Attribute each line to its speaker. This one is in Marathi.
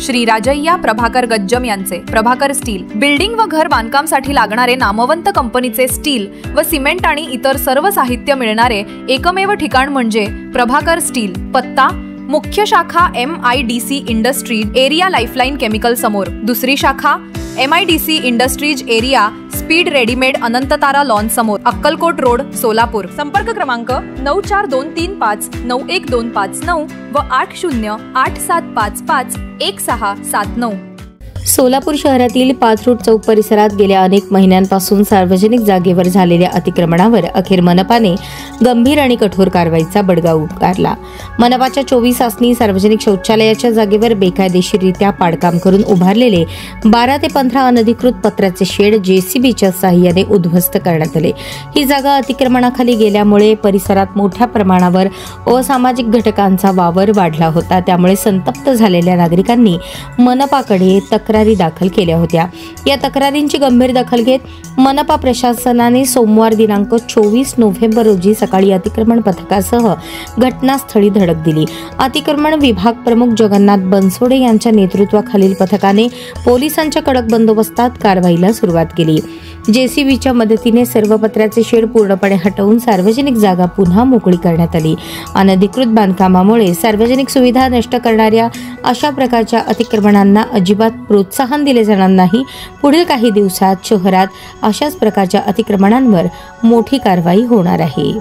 Speaker 1: श्री राजय्या प्रभाकर गज्जम यांचे प्रभाकर स्टील बिल्डिंग व घर बांधकामासाठी लागणारे नामवंत कंपनीचे स्टील व सिमेंट आणि इतर सर्व साहित्य मिळणारे एकमेव ठिकाण म्हणजे प्रभाकर स्टील। पत्ता मुख्य शाखा MIDC industries area lifeline chemical समोर, दुसरी शाखा MIDC industries area speed readymade Anantatara lawn समोर, अक्कलकोट रोड, सोलापूर। संपर्क क्रमांक 9423591259 व 8087551679।
Speaker 2: सोलापूर शहरातील 5 रूट चौक परिसरात गेल्या अनेक महिन्यांपासून सार्वजनिक जागेवर झालेल्या अतिक्रमणावर अखेर मनपाने गंभीर आणि कठोर कारवाईचा बडगा उगारला। मनपाच्या 24 आसनी सार्वजनिक शौचालयाच्या जागेवर बेकायदेशीररित्या पाडकाम करून उभारलेले 12 ते 15 अनधिकृत पत्र्याचे शेड JCBच्या साहाय्याने उद्ध्वस्त करण्यात आले। ही जागा अतिक्रमणाखाली गेल्यामुळे परिसरात मोठ्या प्रमाणावर असामाजिक घटकांचा वावर वाढला होता। त्यामुळे संतप्त झालेल्या नागरिकांनी मनपाकडे तक्रारी दाखल केल्या होत्या। या तक्रारींची गंभीर दखल घेत मनपा प्रशासनाने सोमवार दिनांक 24 नोव्हेंबर रोजी सकाळी अतिक्रमण पथकासह घटनास्थळी धडक दिली। अतिक्रमण विभाग प्रमुख जगन्नाथ बनसोडे यांच्या नेतृत्वाखालील पथकाने पोलिसांच्या कडक बंदोबस्तात कारवाईला सुरुवात केली। JCBच्या मदतीने सर्व पत्र्याचे शेड पूर्णपणे हटवून सार्वजनिक जागा पुन्हा मोकळी करण्यात आली। अनधिकृत बांधकामामुळे सार्वजनिक सुविधा नष्ट करणाऱ्या अशा प्रकारच्या अतिक्रमणांना अजिबात प्रोत्साहन दिले जाणार नाही। पुढील काही दिवसात शहरात अशाच प्रकारच्या अतिक्रमणांवर मोठी कारवाई होणार आहे।